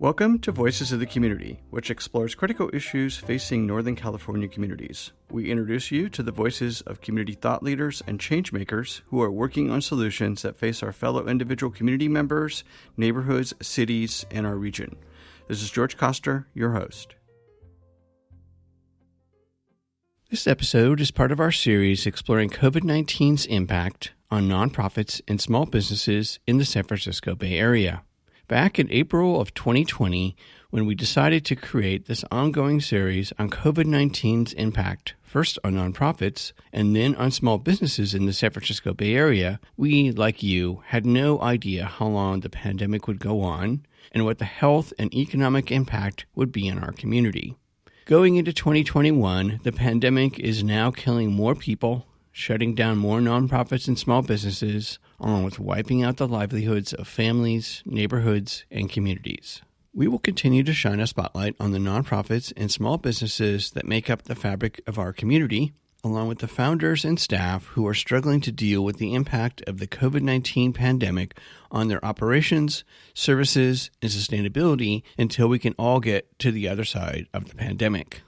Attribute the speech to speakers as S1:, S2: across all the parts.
S1: Welcome to Voices of the Community, which explores critical issues facing Northern California communities. We introduce you to the voices of community thought leaders and change makers who are working on solutions that face our fellow individual community members, neighborhoods, cities, and our region. This is George Koster, your host. This episode is part of our series exploring COVID-19's impact on nonprofits and small businesses in the San Francisco Bay Area. Back in April of 2020, when we decided to create this ongoing series on COVID-19's impact, first on nonprofits and then on small businesses in the San Francisco Bay Area, we, like you, had no idea how long the pandemic would go on and what the health and economic impact would be in our community. Going into 2021, the pandemic is now killing more people, shutting down more nonprofits and small businesses, along with wiping out the livelihoods of families, neighborhoods, and communities. We will continue to shine a spotlight on the nonprofits and small businesses that make up the fabric of our community, along with the founders and staff who are struggling to deal with the impact of the COVID-19 pandemic on their operations, services, and sustainability until we can all get to the other side of the pandemic.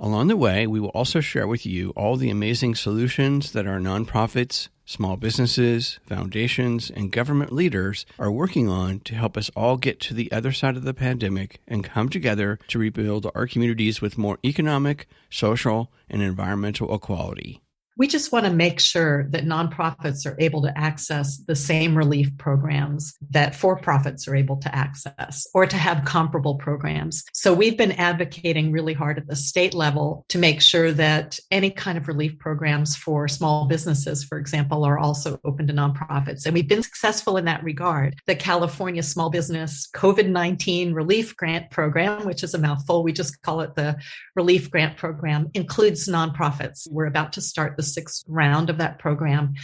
S1: Along the way, we will also share with you all the amazing solutions that our nonprofits, small businesses, foundations, and government leaders are working on to help us all get to the other side of the pandemic and come together to rebuild our communities with more economic, social, and environmental equality.
S2: We just want to make sure that nonprofits are able to access the same relief programs that for-profits are able to access, or to have comparable programs. So we've been advocating really hard at the state level to make sure that any kind of relief programs for small businesses, for example, are also open to nonprofits. And we've been successful in that regard. The California Small Business COVID-19 Relief Grant Program, which is a mouthful, we just call it the Relief Grant Program, includes nonprofits. We're about to start the sixth round of that program,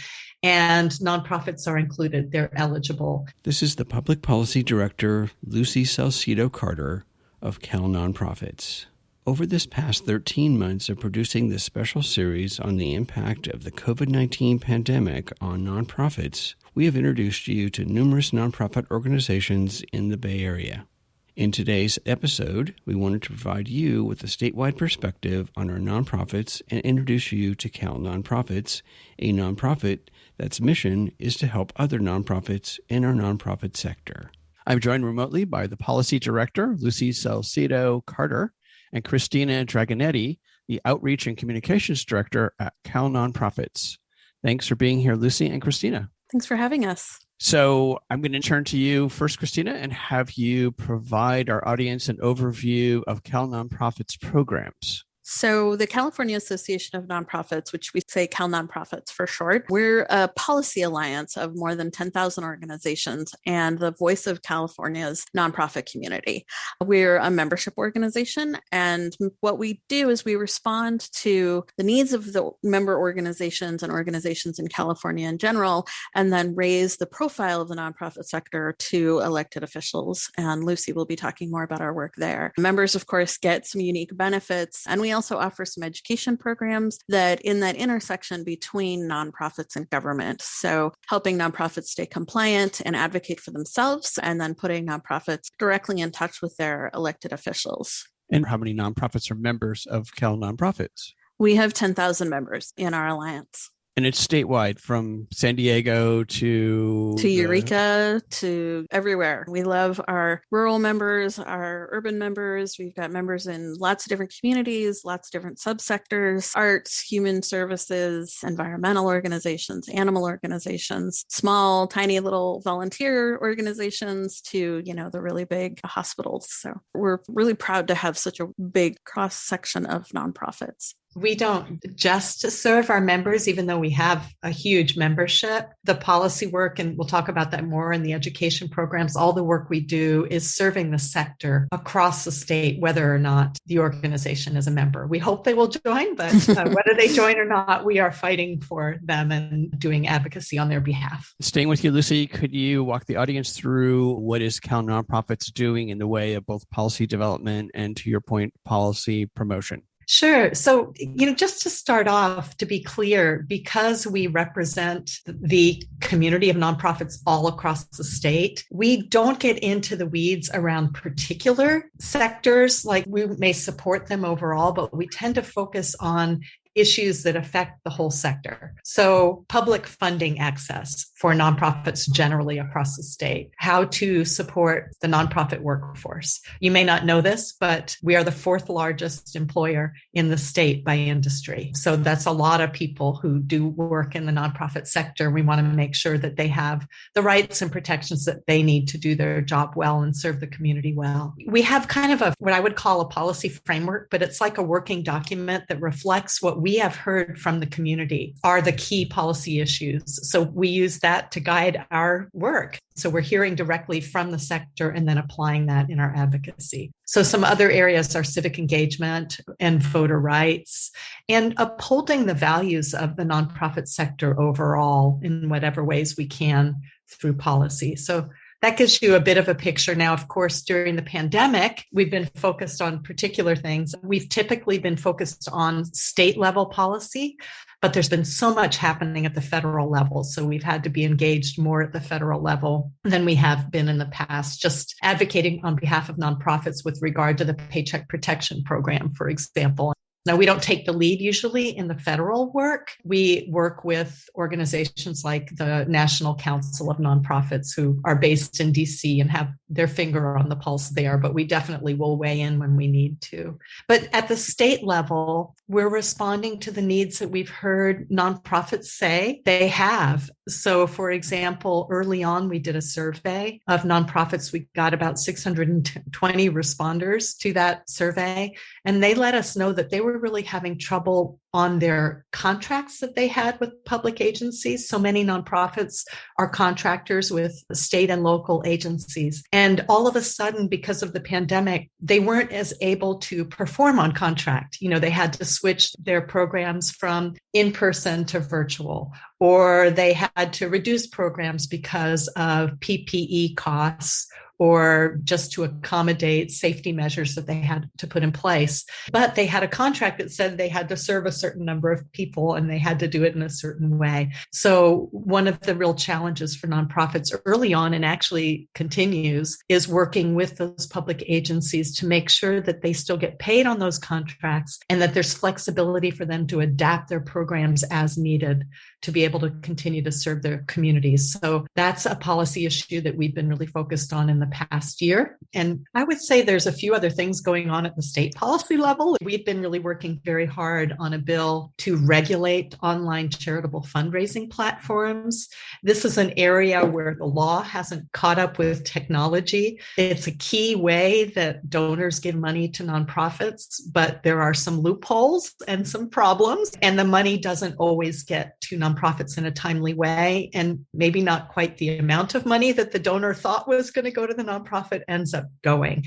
S2: and nonprofits are included. They're eligible.
S1: This is the Public Policy Director, Lucy Salcido Carter of CalNonprofits. Over this past 13 months of producing this special series on the impact of the COVID-19 pandemic on nonprofits, we have introduced you to numerous nonprofit organizations in the Bay Area. In today's episode, we wanted to provide you with a statewide perspective on our nonprofits and introduce you to CalNonprofits, a nonprofit that's mission is to help other nonprofits in our nonprofit sector. I'm joined remotely by the Policy Director, Lucy Salcido Carter, and Christina Dragonetti, the Outreach and Communications Director at CalNonprofits. Thanks for being here, Lucy and Christina.
S3: Thanks for having us.
S1: So I'm going to turn to you first, Christina, and have you provide our audience an overview of CalNonprofits programs.
S3: So the California Association of Nonprofits, which we say CalNonprofits for short, we're a policy alliance of more than 10,000 organizations and the voice of California's nonprofit community. We're a membership organization, and what we do is we respond to the needs of the member organizations and organizations in California in general, and then raise the profile of the nonprofit sector to elected officials. And Lucy will be talking more about our work there. Members, of course, get some unique benefits, and we also offer some education programs that in that intersection between nonprofits and government. So helping nonprofits stay compliant and advocate for themselves, and then putting nonprofits directly in touch with their elected officials.
S1: And how many nonprofits are members of CalNonprofits?
S3: We have 10,000 members in our alliance.
S1: And it's statewide, from San Diego to
S3: Eureka, to everywhere. We love our rural members, our urban members. We've got members in lots of different communities, lots of different subsectors, arts, human services, environmental organizations, animal organizations, small, tiny little volunteer organizations to, the really big hospitals. So we're really proud to have such a big cross-section of nonprofits.
S2: We don't just serve our members, even though we have a huge membership. The policy work, and we'll talk about that more in the education programs, all the work we do is serving the sector across the state, whether or not the organization is a member. We hope they will join, but whether they join or not, we are fighting for them and doing advocacy on their behalf.
S1: Staying with you, Lucy, could you walk the audience through what is CalNonprofits doing in the way of both policy development and, to your point, policy promotion?
S2: Sure. So, just to start off, to be clear, because we represent the community of nonprofits all across the state, we don't get into the weeds around particular sectors. Like, we may support them overall, but we tend to focus on issues that affect the whole sector. So public funding access for nonprofits generally across the state, how to support the nonprofit workforce. You may not know this, but we are the fourth largest employer in the state by industry. So that's a lot of people who do work in the nonprofit sector. We want to make sure that they have the rights and protections that they need to do their job well and serve the community well. We have kind of what I would call a policy framework, but it's like a working document that reflects what we have heard from the community are the key policy issues. So we use that to guide our work. So we're hearing directly from the sector and then applying that in our advocacy. So some other areas are civic engagement and voter rights and upholding the values of the nonprofit sector overall in whatever ways we can through policy. So that gives you a bit of a picture. Now, of course, during the pandemic, we've been focused on particular things. We've typically been focused on state level policy, but there's been so much happening at the federal level. So we've had to be engaged more at the federal level than we have been in the past, just advocating on behalf of nonprofits with regard to the Paycheck Protection Program, for example. Now, we don't take the lead usually in the federal work. We work with organizations like the National Council of Nonprofits who are based in DC and have their finger on the pulse there, but we definitely will weigh in when we need to. But at the state level, we're responding to the needs that we've heard nonprofits say they have. So, for example, early on, we did a survey of nonprofits. We got about 620 responders to that survey, and they let us know that they were really having trouble on their contracts that they had with public agencies. So many nonprofits are contractors with state and local agencies. And all of a sudden, because of the pandemic, they weren't as able to perform on contract. They had to switch their programs from in-person to virtual, or they had to reduce programs because of PPE costs or just to accommodate safety measures that they had to put in place. But they had a contract that said they had to serve a certain number of people and they had to do it in a certain way. So one of the real challenges for nonprofits early on, and actually continues, is working with those public agencies to make sure that they still get paid on those contracts and that there's flexibility for them to adapt their programs as needed to be able to continue to serve their communities. So that's a policy issue that we've been really focused on in the past year. And I would say there's a few other things going on at the state policy level. We've been really working very hard on a bill to regulate online charitable fundraising platforms. This is an area where the law hasn't caught up with technology. It's a key way that donors give money to nonprofits, but there are some loopholes and some problems, and the money doesn't always get to nonprofits in a timely way, and maybe not quite the amount of money that the donor thought was going to go to the nonprofit ends up going.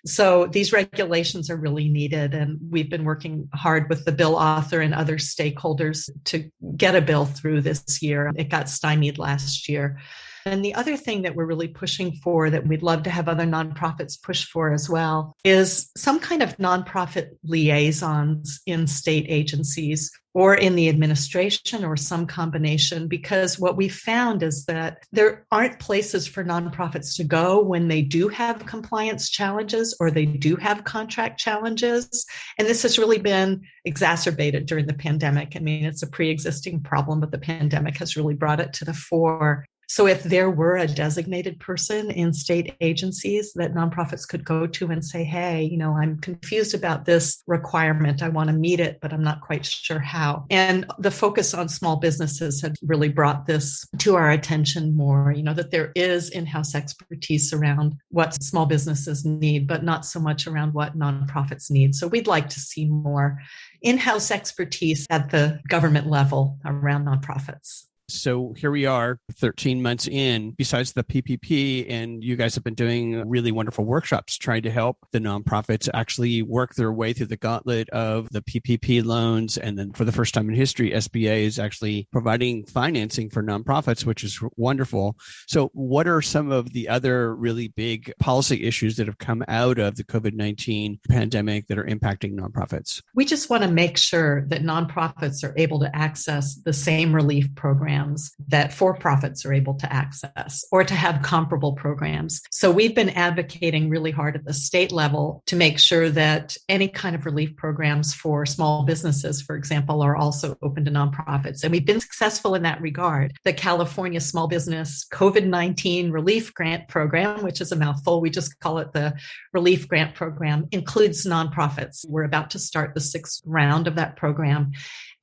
S2: So these regulations are really needed, and we've been working hard with the bill author and other stakeholders to get a bill through this year. It got stymied last year. And the other thing that we're really pushing for, that we'd love to have other nonprofits push for as well, is some kind of nonprofit liaisons in state agencies or in the administration or some combination, because what we found is that there aren't places for nonprofits to go when they do have compliance challenges or they do have contract challenges. And this has really been exacerbated during the pandemic. I mean, it's a pre-existing problem, but the pandemic has really brought it to the fore. So if there were a designated person in state agencies that nonprofits could go to and say, hey, I'm confused about this requirement. I want to meet it, but I'm not quite sure how. And the focus on small businesses had really brought this to our attention more, that there is in-house expertise around what small businesses need, but not so much around what nonprofits need. So we'd like to see more in-house expertise at the government level around nonprofits.
S1: So here we are 13 months in, besides the PPP, and you guys have been doing really wonderful workshops trying to help the nonprofits actually work their way through the gauntlet of the PPP loans. And then for the first time in history, SBA is actually providing financing for nonprofits, which is wonderful. So what are some of the other really big policy issues that have come out of the COVID-19 pandemic that are impacting nonprofits?
S2: We just want to make sure that nonprofits are able to access the same relief programs that for-profits are able to access, or to have comparable programs. So we've been advocating really hard at the state level to make sure that any kind of relief programs for small businesses, for example, are also open to nonprofits. And we've been successful in that regard. The California Small Business COVID-19 Relief Grant Program, which is a mouthful, we just call it the Relief Grant Program, includes nonprofits. We're about to start the 6th round of that program.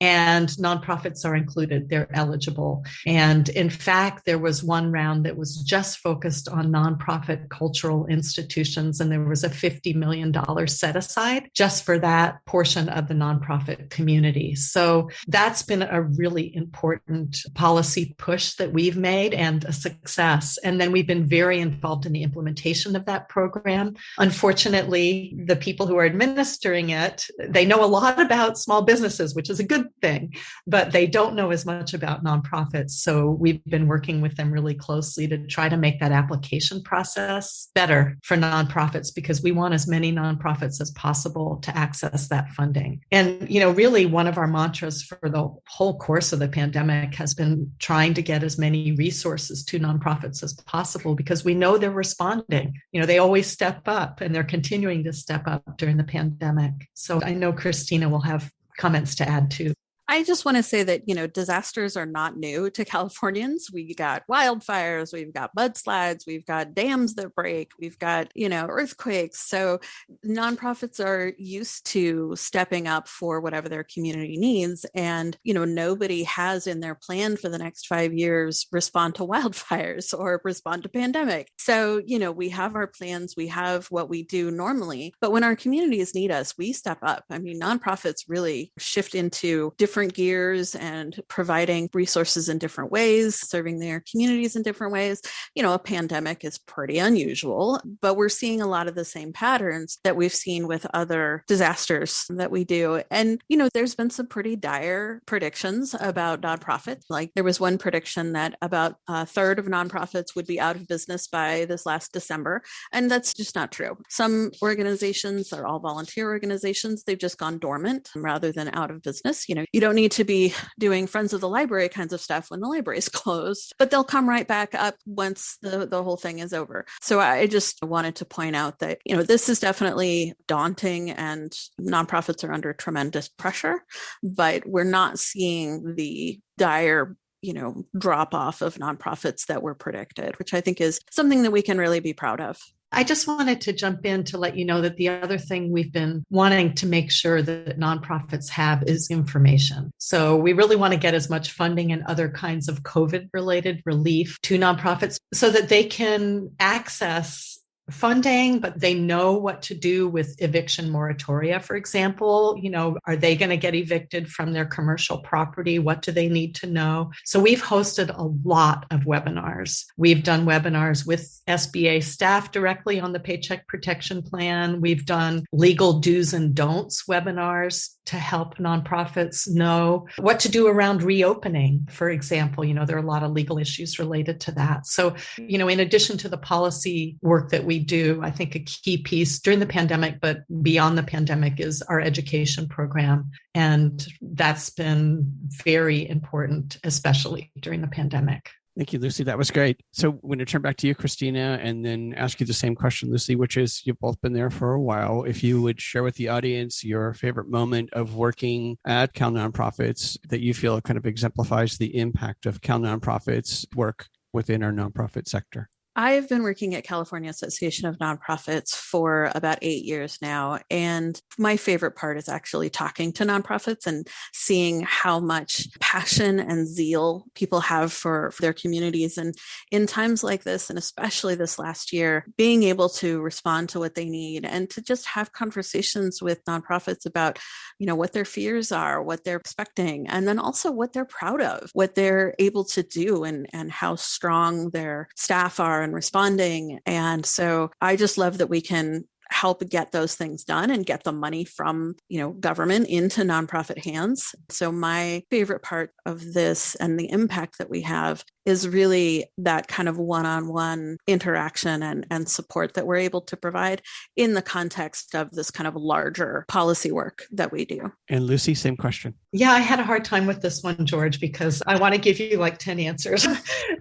S2: And nonprofits are included. They're eligible. And in fact, there was one round that was just focused on nonprofit cultural institutions, and there was a $50 million set aside just for that portion of the nonprofit community. So that's been a really important policy push that we've made, and a success. And then we've been very involved in the implementation of that program. Unfortunately, the people who are administering it, they know a lot about small businesses, which is a good thing, but they don't know as much about nonprofits. So we've been working with them really closely to try to make that application process better for nonprofits, because we want as many nonprofits as possible to access that funding. And, really one of our mantras for the whole course of the pandemic has been trying to get as many resources to nonprofits as possible, because we know they're responding. They always step up, and they're continuing to step up during the pandemic. So I know Christina will have comments to add too.
S3: I just want to say that, disasters are not new to Californians. We got wildfires, we've got mudslides, we've got dams that break, we've got, earthquakes. So nonprofits are used to stepping up for whatever their community needs. And, nobody has in their plan for the next 5 years respond to wildfires or respond to pandemic. So, we have our plans, we have what we do normally, but when our communities need us, we step up. I mean, nonprofits really shift into different gears and providing resources in different ways, serving their communities in different ways. A pandemic is pretty unusual, but we're seeing a lot of the same patterns that we've seen with other disasters that we do. And, there's been some pretty dire predictions about nonprofits. Like there was one prediction that about a third of nonprofits would be out of business by this last December. And that's just not true. Some organizations are all volunteer organizations. They've just gone dormant rather than out of business. You don't need to be doing Friends of the Library kinds of stuff when the library is closed, but they'll come right back up once the whole thing is over. So I just wanted to point out that, this is definitely daunting and nonprofits are under tremendous pressure, but we're not seeing the dire drop off of nonprofits that were predicted, which I think is something that we can really be proud of.
S2: I just wanted to jump in to let you know that the other thing we've been wanting to make sure that nonprofits have is information. So we really want to get as much funding and other kinds of COVID-related relief to nonprofits so that they can access funding, but they know what to do with eviction moratoria, for example. Are they going to get evicted from their commercial property? What do they need to know? So we've hosted a lot of webinars. We've done webinars with SBA staff directly on the Paycheck Protection Plan. We've done legal do's and don'ts webinars to help nonprofits know what to do around reopening, for example. There are a lot of legal issues related to that. So, in addition to the policy work that we do, I think a key piece during the pandemic, but beyond the pandemic, is our education program. And that's been very important, especially during the pandemic.
S1: Thank you, Lucy. That was great. So I'm going to turn back to you, Christina, and then ask you the same question, Lucy, which is, you've both been there for a while. If you would share with the audience your favorite moment of working at CalNonprofits that you feel kind of exemplifies the impact of CalNonprofits work within our nonprofit sector.
S3: I've been working at California Association of Nonprofits for about 8 years now. And my favorite part is actually talking to nonprofits and seeing how much passion and zeal people have for their communities. And in times like this, and especially this last year, being able to respond to what they need and to just have conversations with nonprofits about, what their fears are, what they're expecting, and then also what they're proud of, what they're able to do, and how strong their staff are and responding. And so I just love that we can help get those things done and get the money from, government into nonprofit hands. So my favorite part of this and the impact that we have is really that kind of one-on-one interaction and support that we're able to provide in the context of this kind of larger policy work that we do.
S1: And Lucy, same question.
S2: Yeah, I had a hard time with this one, George, because I want to give you like 10 answers.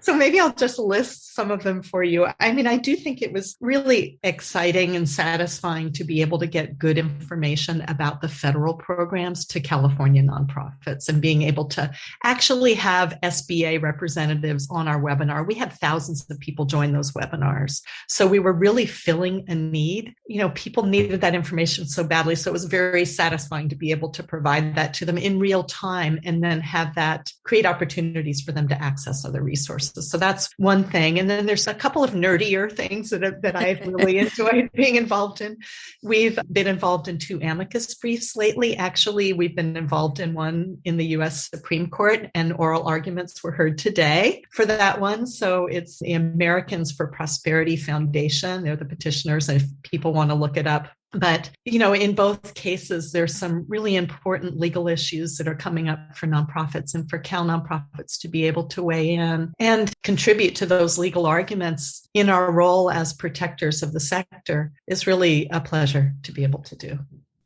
S2: So maybe I'll just list some of them for you. I mean, I do think it was really exciting and satisfying to be able to get good information about the federal programs to California nonprofits and being able to actually have SBA representatives on our webinar. We had thousands of people join those webinars. So we were really filling a need. People needed that information so badly. So it was very satisfying to be able to provide that to them in real time and then have that create opportunities for them to access other resources. So that's one thing. And then there's a couple of nerdier things that I've really enjoyed being involved in. We've been involved in 2 amicus briefs lately. Actually, we've been involved in one in the U.S. Supreme Court, and oral arguments were heard today for that one. So it's the Americans for Prosperity Foundation. They're the petitioners, and if people want to look it up. But, in both cases, there's some really important legal issues that are coming up for nonprofits, and for CalNonprofits to be able to weigh in and contribute to those legal arguments in our role as protectors of the sector is really a pleasure to be able to do.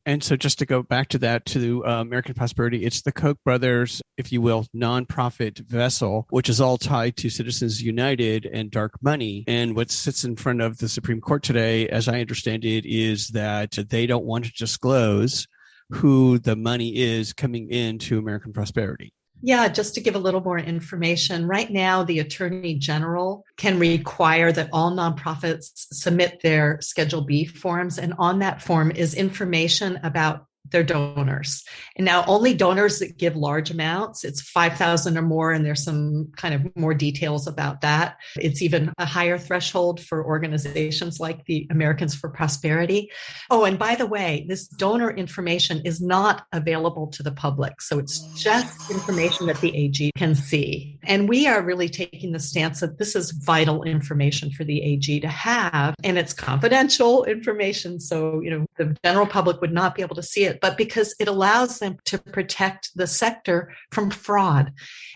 S1: And so just to go back to that, to American Prosperity, it's the Koch brothers, if you will, nonprofit vessel, which is all tied to Citizens United and dark money. And what sits in front of the Supreme Court today, as I understand it, is that they don't want to disclose who the money is coming into American Prosperity.
S2: Yeah, just to give a little more information, right now, the Attorney General can require that all nonprofits submit their Schedule B forms. And on that form is information about their donors. And now only donors that give large amounts, it's 5,000 or more, and there's some kind of more details about that. It's even a higher threshold for organizations like the Americans for Prosperity. Oh, and by the way, this donor information is not available to the public. So it's just information that the AG can see. And we are really taking the stance that this is vital information for the AG to have, and it's confidential information. So, the general public would not be able to see it, but because it allows them to protect the sector from fraud.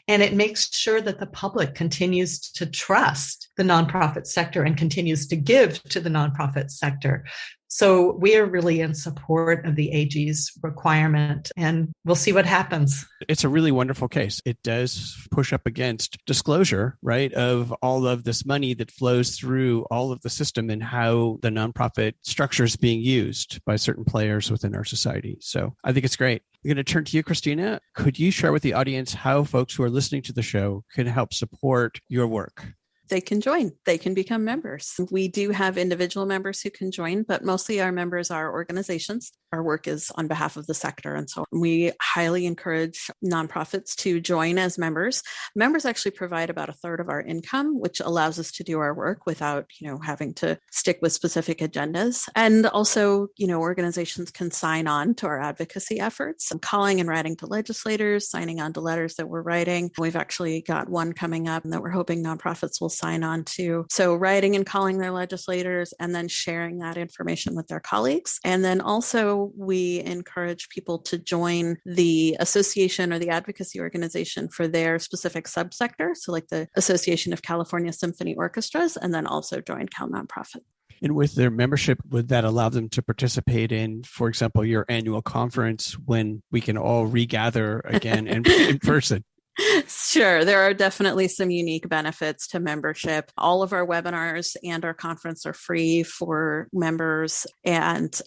S2: And it makes sure that the public continues to trust the nonprofit sector and continues to give to the nonprofit sector. So we are really in support of the AG's requirement, and we'll see what happens.
S1: It's a really wonderful case. It does push up against disclosure, right, of all of this money that flows through all of the system and how the nonprofit structure is being used by certain players within our society. So I think it's great. I'm going to turn to you, Christina. Could you share with the audience how folks who are listening to the show can help support your work?
S3: They can join. They can become members. We do have individual members who can join, but mostly our members are organizations. Our work is on behalf of the sector. And so we highly encourage nonprofits to join as members. Members actually provide about 1/3 of our income, which allows us to do our work without, having to stick with specific agendas. And also, organizations can sign on to our advocacy efforts, calling and writing to legislators, signing on to letters that we're writing. We've actually got one coming up that we're hoping nonprofits will sign on to. So writing and calling their legislators and then sharing that information with their colleagues. And then also we encourage people to join the association or the advocacy organization for their specific subsector. So like the Association of California Symphony Orchestras, and then also join CalNonprofit.
S1: And with their membership, would that allow them to participate in, for example, your annual conference when we can all regather again in person?
S3: Sure. There are definitely some unique benefits to membership. All of our webinars and our conference are free for members and,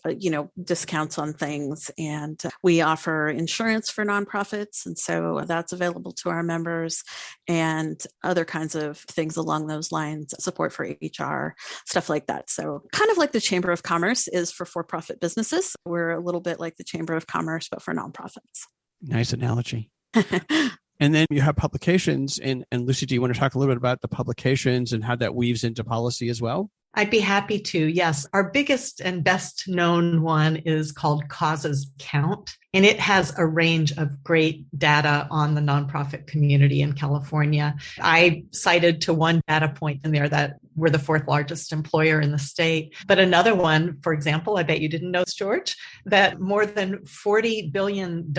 S3: discounts on things. And we offer insurance for nonprofits. And so that's available to our members and other kinds of things along those lines, support for HR, stuff like that. So kind of like the Chamber of Commerce is for-profit businesses. We're a little bit like the Chamber of Commerce, but for nonprofits.
S1: Nice analogy. And then you have publications. And Lucy, do you want to talk a little bit about the publications and how that weaves into policy as well?
S2: I'd be happy to. Yes. Our biggest and best known one is called Causes Count, and it has a range of great data on the nonprofit community in California. I cited to one data point in there that we're the fourth largest employer in the state. But another one, for example, I bet you didn't know, George, that more than $40 billion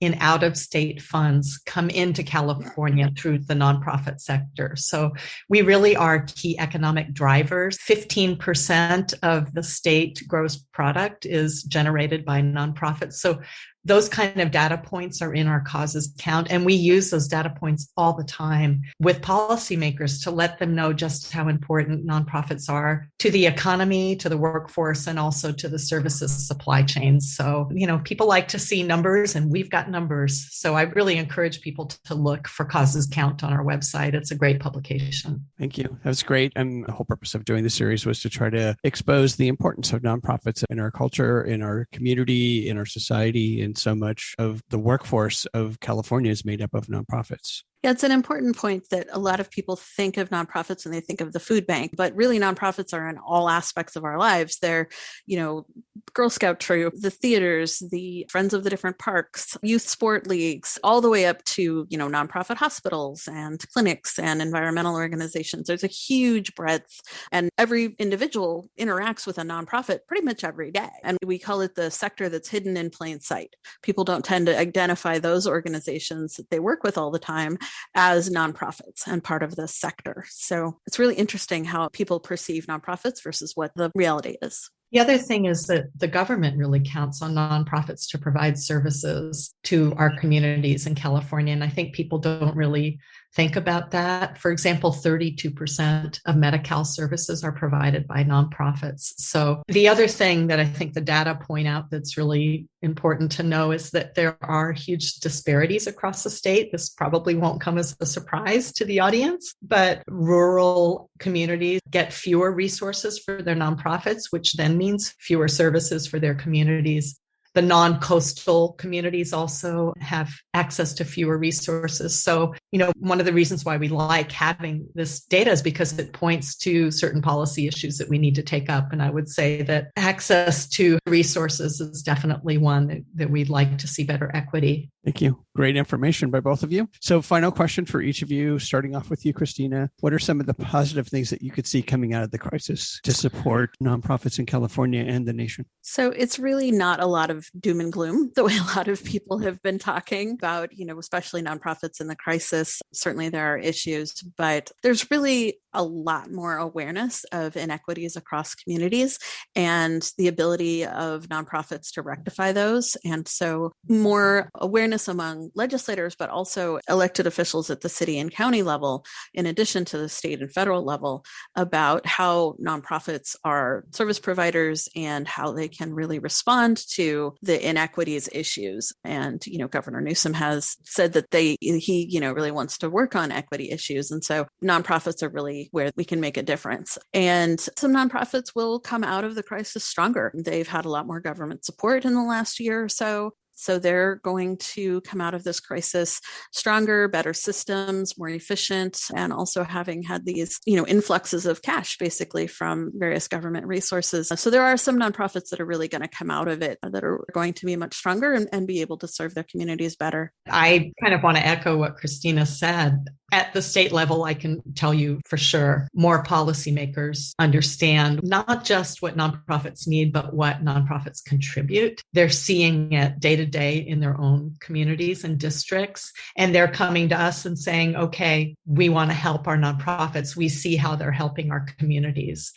S2: in out-of-state funds come into California through the nonprofit sector. So we really are key economic drivers. 15% of the state gross product is generated by nonprofits. So those kind of data points are in our Causes Count, and we use those data points all the time with policymakers to let them know just how important nonprofits are to the economy, to the workforce, and also to the services supply chains. So, people like to see numbers, and we've got numbers. So I really encourage people to look for Causes Count on our website. It's a great publication.
S1: Thank you. That was great. And the whole purpose of doing the series was to try to expose the importance of nonprofits in our culture, in our community, in our society, and so much of the workforce of California is made up of nonprofits.
S3: Yeah, it's an important point that a lot of people think of nonprofits when they think of the food bank, but really nonprofits are in all aspects of our lives. They're, Girl Scout troop, the theaters, the Friends of the different parks, youth sport leagues, all the way up to, nonprofit hospitals and clinics and environmental organizations. There's a huge breadth, and every individual interacts with a nonprofit pretty much every day. And we call it the sector that's hidden in plain sight. People don't tend to identify those organizations that they work with all the time as nonprofits and part of this sector. So it's really interesting how people perceive nonprofits versus what the reality is.
S2: The other thing is that the government really counts on nonprofits to provide services to our communities in California. And I think people don't really think about that. For example, 32% of Medi-Cal services are provided by nonprofits. So the other thing that I think the data point out that's really important to know is that there are huge disparities across the state. This probably won't come as a surprise to the audience, but rural communities get fewer resources for their nonprofits, which then means fewer services for their communities. The non-coastal communities also have access to fewer resources. So, one of the reasons why we like having this data is because it points to certain policy issues that we need to take up. And I would say that access to resources is definitely one that we'd like to see better equity.
S1: Thank you. Great information by both of you. So final question for each of you, starting off with you, Christina. What are some of the positive things that you could see coming out of the crisis to support nonprofits in California and the nation?
S3: So it's really not a lot of doom and gloom, the way a lot of people have been talking about, especially nonprofits in the crisis. Certainly there are issues, but there's really a lot more awareness of inequities across communities and the ability of nonprofits to rectify those. And so more awareness among legislators, but also elected officials at the city and county level, in addition to the state and federal level, about how nonprofits are service providers and how they can really respond to the inequities issues. And, Governor Newsom has said that he really wants to work on equity issues. And so nonprofits are really where we can make a difference. And some nonprofits will come out of the crisis stronger. They've had a lot more government support in the last year or so. So they're going to come out of this crisis stronger, better systems, more efficient, and also having had these, influxes of cash basically from various government resources. So there are some nonprofits that are really going to come out of it that are going to be much stronger and be able to serve their communities better.
S2: I kind of want to echo what Christina said. At the state level, I can tell you for sure, more policymakers understand not just what nonprofits need, but what nonprofits contribute. They're seeing it day to day in their own communities and districts. And they're coming to us and saying, okay, we want to help our nonprofits. We see how they're helping our communities.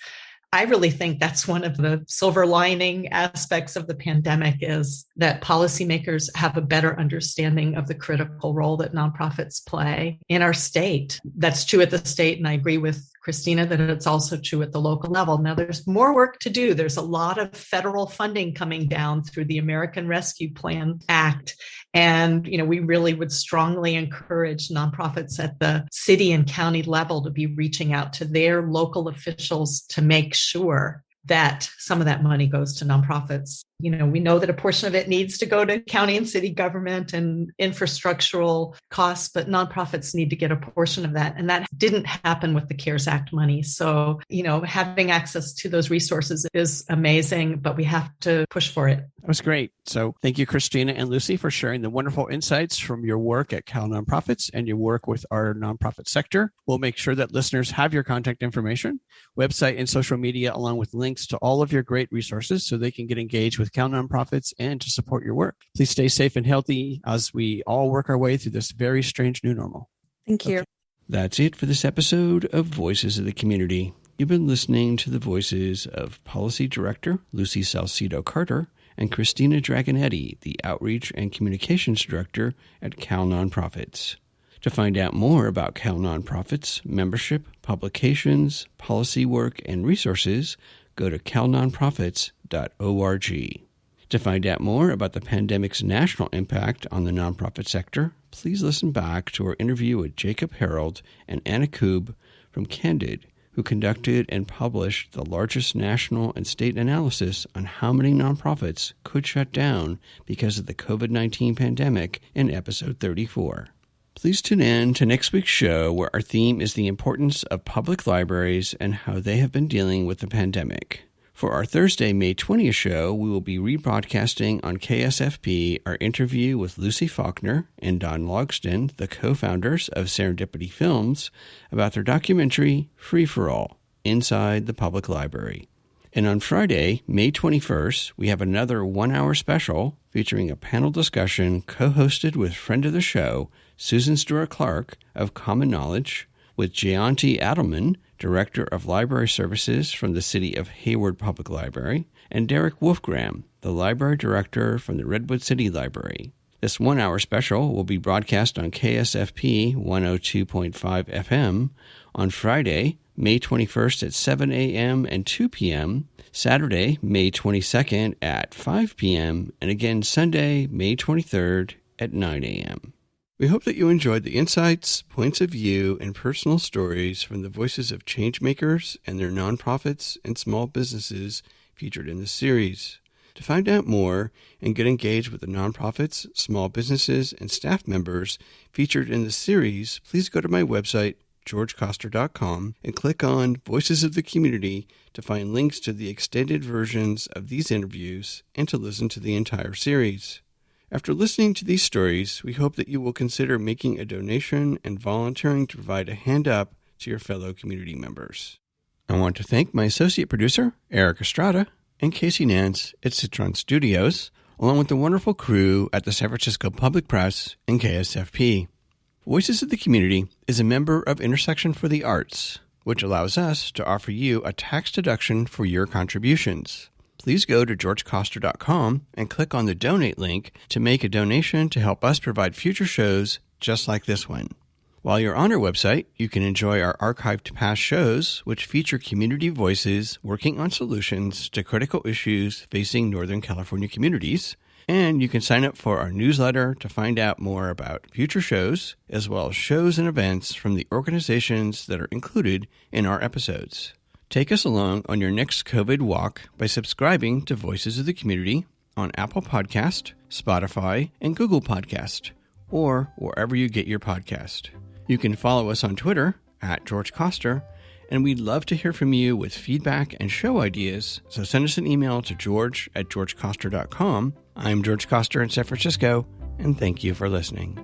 S2: I really think that's one of the silver lining aspects of the pandemic is that policymakers have a better understanding of the critical role that nonprofits play in our state. That's true at the state, and I agree with Christina that it's also true at the local level. Now, there's more work to do. There's a lot of federal funding coming down through the American Rescue Plan Act. And, we really would strongly encourage nonprofits at the city and county level to be reaching out to their local officials to make sure that some of that money goes to nonprofits. We know that a portion of it needs to go to county and city government and infrastructural costs, but nonprofits need to get a portion of that. And that didn't happen with the CARES Act money. So, having access to those resources is amazing, but we have to push for it.
S1: That was great. So thank you, Christina and Lucy, for sharing the wonderful insights from your work at CalNonprofits and your work with our nonprofit sector. We'll make sure that listeners have your contact information, website, and social media, along with links to all of your great resources so they can get engaged with CalNonprofits and to support your work. Please stay safe and healthy as we all work our way through this very strange new normal.
S3: Thank you.
S1: Okay. That's it for this episode of Voices of the Community. You've been listening to the voices of Policy Director Lucy Salcido Carter and Christina Dragonetti, the Outreach and Communications Director at CalNonprofits. To find out more about CalNonprofits, membership, publications, policy work, and resources, go to calnonprofits.org. To find out more about the pandemic's national impact on the nonprofit sector, please listen back to our interview with Jacob Harold and Anna Koob from Candid, who conducted and published the largest national and state analysis on how many nonprofits could shut down because of the COVID-19 pandemic in episode 34. Please tune in to next week's show, where our theme is the importance of public libraries and how they have been dealing with the pandemic. For our Thursday, May 20th show, we will be rebroadcasting on KSFP our interview with Lucy Faulkner and Don Logston, the co-founders of Serendipity Films, about their documentary, Free for All, Inside the Public Library. And on Friday, May 21st, we have another one-hour special featuring a panel discussion co-hosted with friend of the show, Susan Stewart-Clark of Common Knowledge, with Jayanti Adelman, Director of Library Services from the City of Hayward Public Library, and Derek Wolfgram, the Library Director from the Redwood City Library. This one-hour special will be broadcast on KSFP 102.5 FM on Friday, May 21st at 7 a.m. and 2 p.m., Saturday, May 22nd at 5 p.m., and again Sunday, May 23rd at 9 a.m. We hope that you enjoyed the insights, points of view, and personal stories from the voices of changemakers and their nonprofits and small businesses featured in this series. To find out more and get engaged with the nonprofits, small businesses, and staff members featured in the series, please go to my website, georgecoster.com, and click on Voices of the Community to find links to the extended versions of these interviews and to listen to the entire series. After listening to these stories, we hope that you will consider making a donation and volunteering to provide a hand up to your fellow community members. I want to thank my associate producer, Eric Estrada, and Casey Nance at Citron Studios, along with the wonderful crew at the San Francisco Public Press and KSFP. Voices of the Community is a member of Intersection for the Arts, which allows us to offer you a tax deduction for your contributions. Please go to georgecoster.com and click on the donate link to make a donation to help us provide future shows just like this one. While you're on our website, you can enjoy our archived past shows, which feature community voices working on solutions to critical issues facing Northern California communities. And you can sign up for our newsletter to find out more about future shows, as well as shows and events from the organizations that are included in our episodes. Take us along on your next COVID walk by subscribing to Voices of the Community on Apple Podcast, Spotify, and Google Podcast, or wherever you get your podcast. You can follow us on Twitter at George Coster, and we'd love to hear from you with feedback and show ideas, so send us an email to george@georgecoster.com. I'm George Coster in San Francisco, and thank you for listening.